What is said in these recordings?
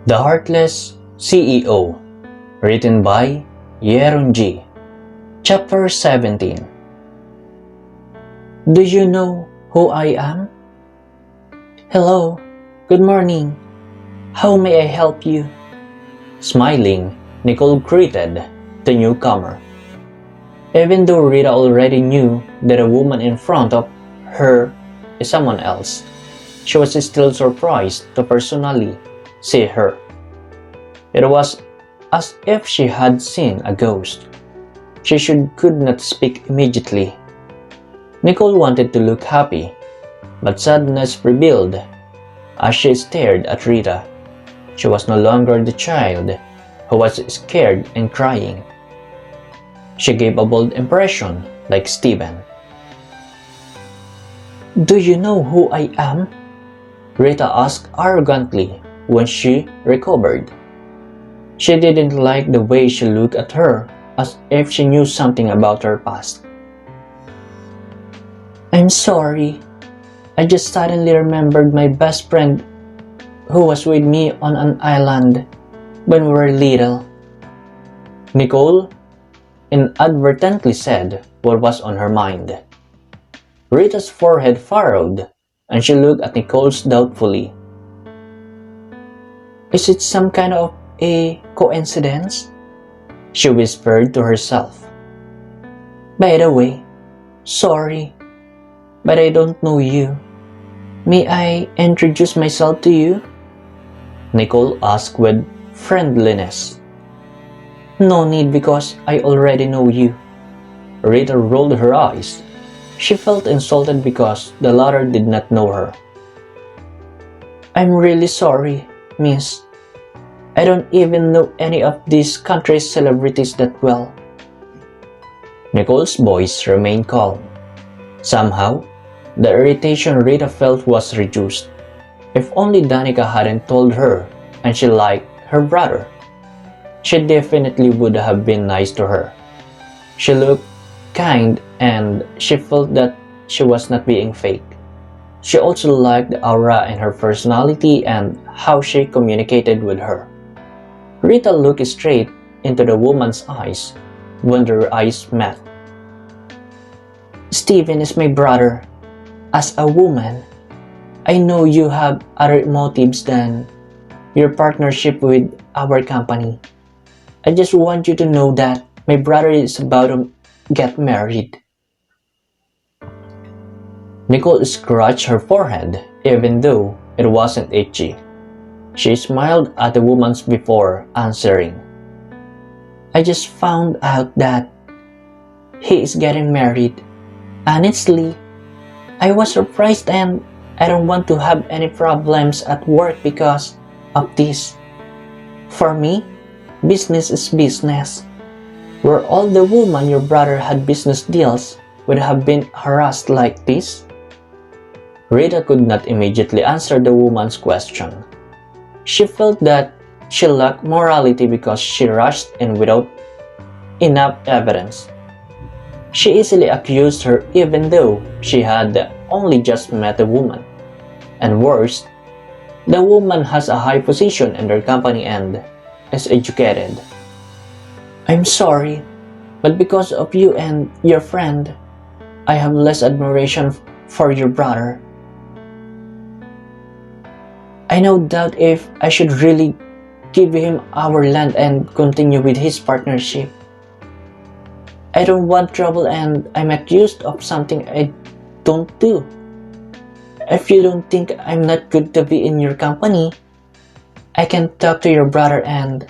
The Heartless CEO, written by Yeron G. Chapter 17. Do you know who I am? Hello, good morning. How may I help you? Smiling, Nicole greeted the newcomer. Even though Rita already knew that the woman in front of her is someone else, she was still surprised to personally see her. It was as if she had seen a ghost. She could not speak immediately. Nicole wanted to look happy, but sadness prevailed as she stared at Rita. She was no longer the child who was scared and crying. She gave a bold impression like Steven. Do you know who I am? Rita asked arrogantly when she recovered. She didn't like the way she looked at her, as if she knew something about her past. I'm sorry. I just suddenly remembered my best friend who was with me on an island when we were little. Nicole inadvertently said what was on her mind. Rita's forehead furrowed, and she looked at Nicole's doubtfully. Is it some kind of a coincidence? She whispered to herself. By the way, sorry, but I don't know you. May I introduce myself to you? Nicole asked with friendliness. No need because I already know you. Rita rolled her eyes. She felt insulted because the latter did not know her. I'm really sorry, miss. I don't even know any of these country's celebrities that well. Nicole's voice remained calm. Somehow, the irritation Rita felt was reduced. If only Danica hadn't told her and she liked her brother, she definitely would have been nice to her. She looked kind and she felt that she was not being fake. She also liked the aura in her personality and how she communicated with her. Rita looked straight into the woman's eyes when their eyes met. Steven is my brother. As a woman, I know you have other motives than your partnership with our company. I just want you to know that my brother is about to get married. Nicole scratched her forehead even though it wasn't itchy. She smiled at the woman before answering. I just found out that he is getting married. Honestly, I was surprised and I don't want to have any problems at work because of this. For me, business is business. Were all the women your brother had business deals would have been harassed like this? Rita could not immediately answer the woman's question. She felt that she lacked morality because she rushed in without enough evidence. She easily accused her even though she had only just met the woman. And worse, the woman has a high position in their company and is educated. I'm sorry, but because of you and your friend, I have less admiration for your brother. I no doubt if I should really give him our land and continue with his partnership. I don't want trouble and I'm accused of something I don't do. If you don't think I'm not good to be in your company, I can talk to your brother and...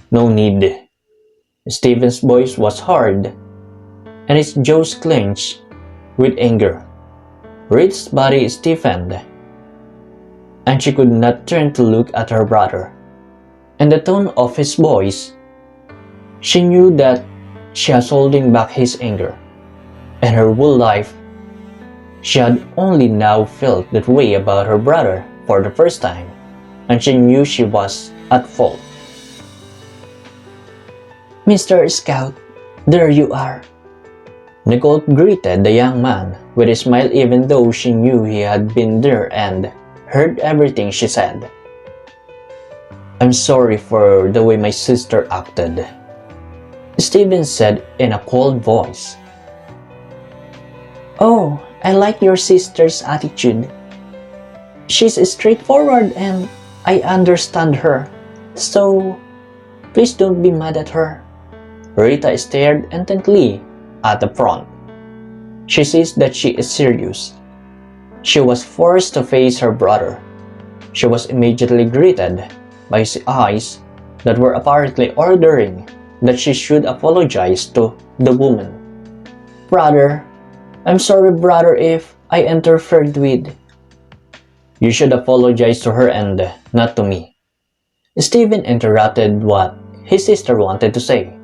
No need. Steven's voice was hard and his jaws clenched with anger. Rita's body stiffened and she could not turn to look at her brother. In the tone of his voice, she knew that she was holding back his anger. In her whole life, she had only now felt that way about her brother for the first time, and she knew she was at fault. Mr. Scout, there you are. Nicole greeted the young man with a smile even though she knew he had been there and heard everything she said. I'm sorry for the way my sister acted, Steven said in a cold voice. Oh, I like your sister's attitude. She's straightforward and I understand her. So, please don't be mad at her. Rita stared intently at the front. She sees that she is serious. She was forced to face her brother. She was immediately greeted by his eyes that were apparently ordering that she should apologize to the woman. Brother, I'm sorry, brother, if I interfered with. You should apologize to her and not to me. Stephen interrupted what his sister wanted to say.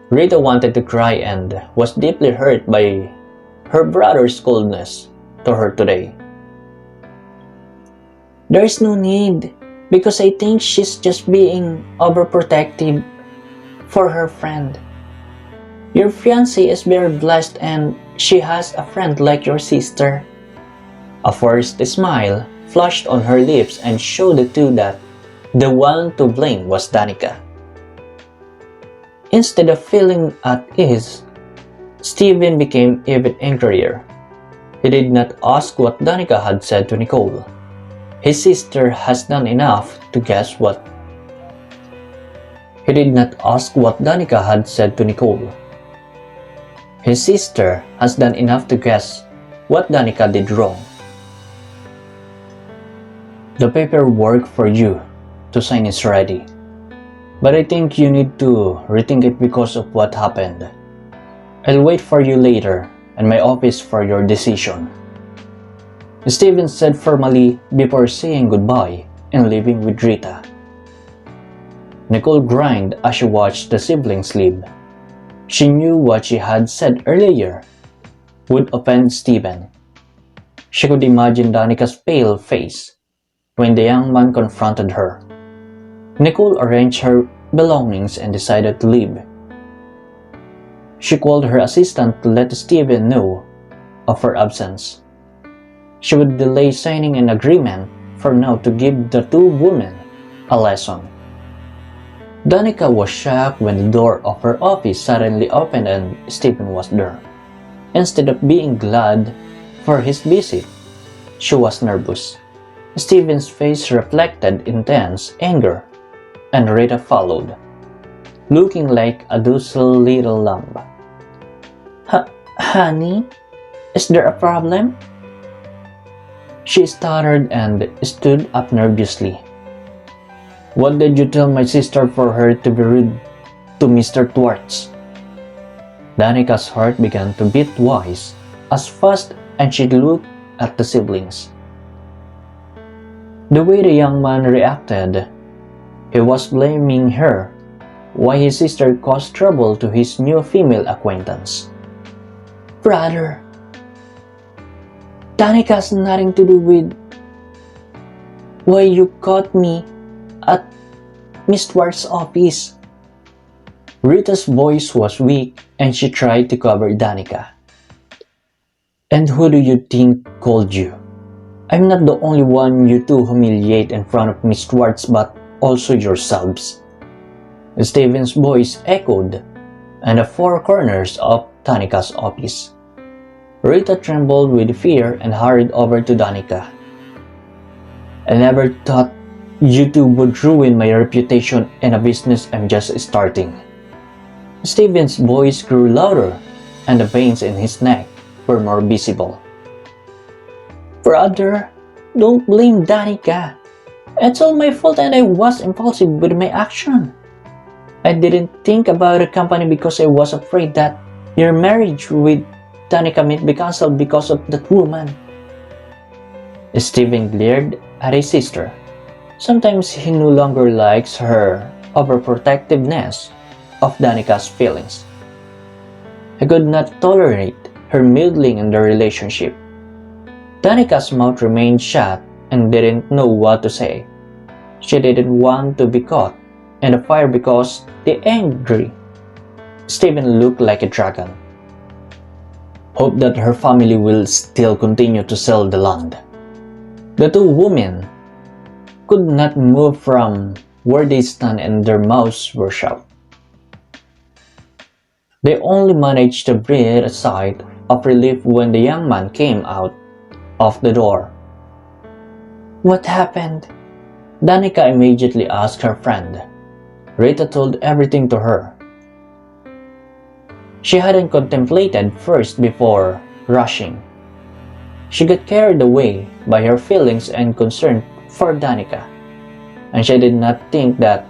Rita wanted to cry and was deeply hurt by her brother's coldness to her today. There's no need, because I think she's just being overprotective for her friend. Your fiancé is very blessed and she has a friend like your sister. A forced smile flashed on her lips and showed the two that the one to blame was Danica. Instead of feeling at ease, Steven became even angrier. He did not ask what Danica had said to Nicole. His sister has done enough to guess what. He did not ask what Danica had said to Nicole. His sister has done enough to guess what Danica did wrong. The paperwork for you to sign is ready, but I think you need to rethink it because of what happened. I'll wait for you later in my office for your decision, Steven said formally before saying goodbye and leaving with Rita. Nicole grinned as she watched the siblings leave. She knew what she had said earlier would offend Steven. She could imagine Danica's pale face when the young man confronted her. Nicole arranged her belongings and decided to leave. She called her assistant to let Steven know of her absence. She would delay signing an agreement for now to give the two women a lesson. Danica was shocked when the door of her office suddenly opened and Steven was there. Instead of being glad for his visit, she was nervous. Steven's face reflected intense anger, and Rita followed, looking like a docile little lamb. Honey, is there a problem? She stuttered and stood up nervously. What did you tell my sister for her to be rude to Mr. Twartz? Danica's heart began to beat twice as fast and she looked at the siblings. The way the young man reacted, he was blaming her why his sister caused trouble to his new female acquaintance. Brother, Danica has nothing to do with why you caught me at Miss Twart's office. Rita's voice was weak and she tried to cover Danica. And who do you think called you? I'm not the only one you two humiliate in front of Miss Twartz but also yourselves. Steven's voice echoed in the four corners of Danica's office. Rita trembled with fear and hurried over to Danica. I never thought you two would ruin my reputation in a business I'm just starting. Steven's voice grew louder and the veins in his neck were more visible. Brother, don't blame Danica. It's all my fault and I was impulsive with my action. I didn't think about the company because I was afraid that your marriage with Danica might be cancelled because of that woman. Steven glared at his sister. Sometimes he no longer likes her overprotectiveness of Danica's feelings. He could not tolerate her meddling in the relationship. Danica's mouth remained shut and didn't know what to say. She didn't want to be caught in the fire because the angry Steven looked like a dragon. Hope that her family will still continue to sell the land. The two women could not move from where they stand and their mouths were shut. They only managed to breathe a sigh of relief when the young man came out of the door. "What happened?" Danica immediately asked her friend. Rita told everything to her. She hadn't contemplated first before rushing. She got carried away by her feelings and concern for Danica, and she did not think that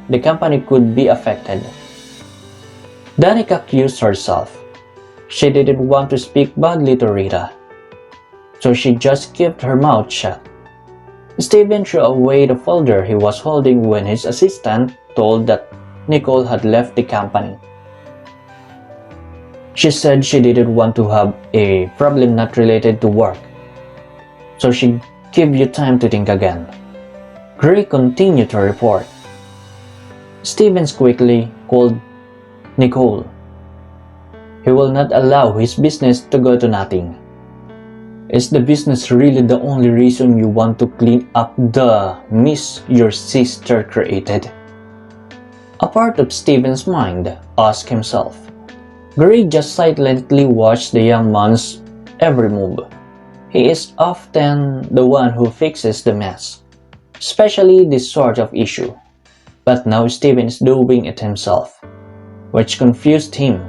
the company could be affected. Danica accused herself. She didn't want to speak badly to Rita, so she just kept her mouth shut. Steven threw away the folder he was holding when his assistant told that Nicole had left the company. She said she didn't want to have a problem not related to work, so she gave you time to think again. Gray continued to report. Stevens quickly called Nicole. He will not allow his business to go to nothing. Is the business really the only reason you want to clean up the mess your sister created? A part of Stevens' mind asked himself. Gray just silently watched the young man's every move. He is often the one who fixes the mess, especially this sort of issue. But now Steven is doing it himself, which confused him.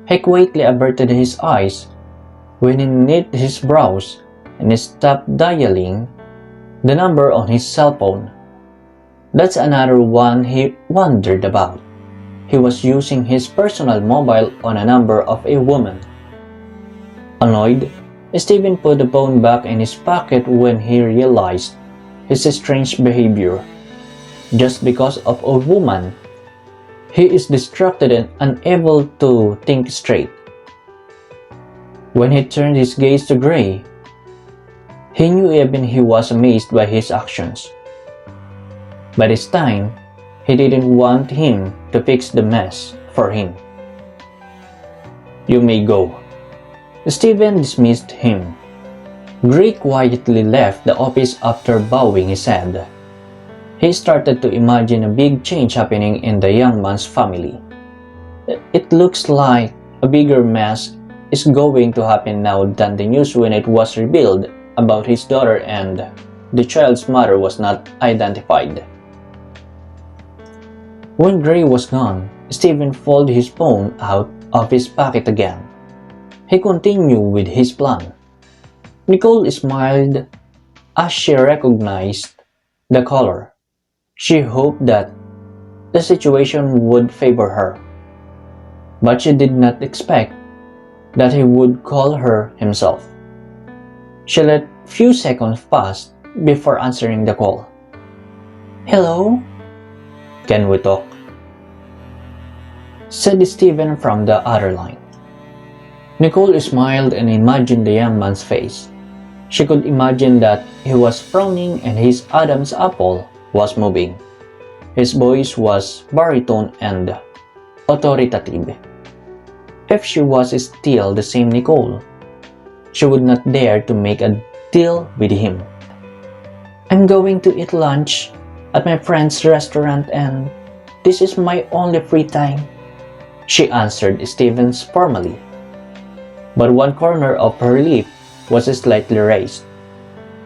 He quietly averted his eyes when he knit his brows and stopped dialing the number on his cell phone. That's another one he wondered about. He was using his personal mobile on a number of a woman. Annoyed, Steven put the phone back in his pocket when he realized his strange behavior. Just because of a woman, he is distracted and unable to think straight. When he turned his gaze to Gray, he knew even he was amazed by his actions. By this time, he didn't want him to fix the mess for him. "You may go." Steven dismissed him. Gray quietly left the office after bowing his head. He started to imagine a big change happening in the young man's family. It looks like a bigger mess is going to happen now than the news when it was revealed about his daughter and the child's mother was not identified. When Gray was gone, Steven pulled his phone out of his pocket again. He continued with his plan. Nicole smiled as she recognized the caller. She hoped that the situation would favor her, but she did not expect that he would call her himself. She let few seconds pass before answering the call. "Hello? Can we talk?" said Steven from the other line. Nicole smiled and imagined the young man's face. She could imagine that he was frowning and his Adam's apple was moving. His voice was baritone and authoritative. If she was still the same Nicole, she would not dare to make a deal with him. "I'm going to eat lunch at my friend's restaurant and this is my only free time," she answered Stevens formally. But one corner of her lip was slightly raised.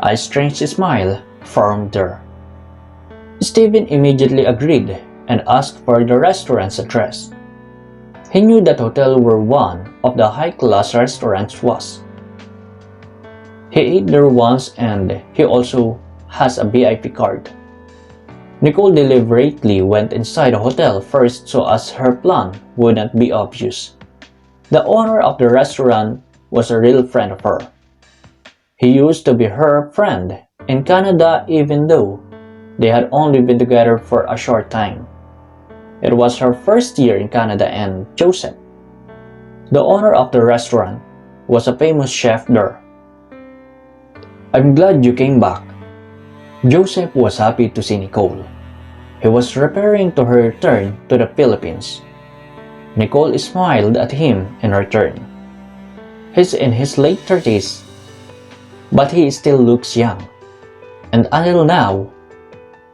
A strange smile formed there. Steven immediately agreed and asked for the restaurant's address. He knew that hotel where one of the high-class restaurants was. He ate there once and he also has a VIP card. Nicole deliberately went inside the hotel first so as her plan would not be obvious. The owner of the restaurant was a real friend of her. He used to be her friend in Canada even though they had only been together for a short time. It was her first year in Canada and Joseph, the owner of the restaurant, was a famous chef there. "I'm glad you came back." Joseph was happy to see Nicole. He was preparing to her return to the Philippines. Nicole smiled at him in return. He's in his late 30s, but he still looks young. And until now,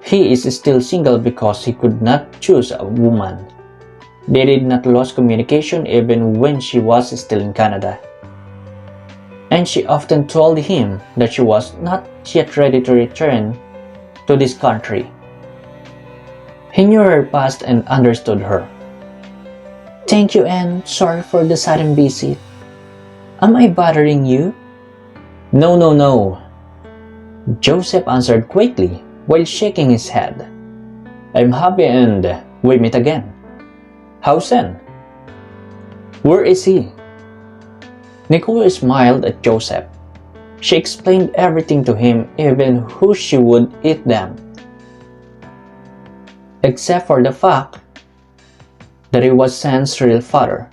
He is still single because he could not choose a woman. They did not lose communication even when she was still in Canada. And she often told him that she was not yet ready to return to this country. He knew her past and understood her. "Thank you and sorry for the sudden visit. Am I bothering you?" "No, no, no," Joseph answered quickly while shaking his head. "I'm happy and we meet again. How's Sen? Where is he?" Nicole smiled at Joseph. She explained everything to him, even who she would eat them. Except for the fact that he was Sen's real father.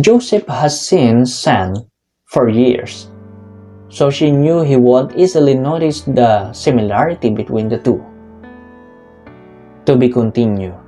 Joseph has seen Sen for years, so she knew he would easily notice the similarity between the two. To be continued.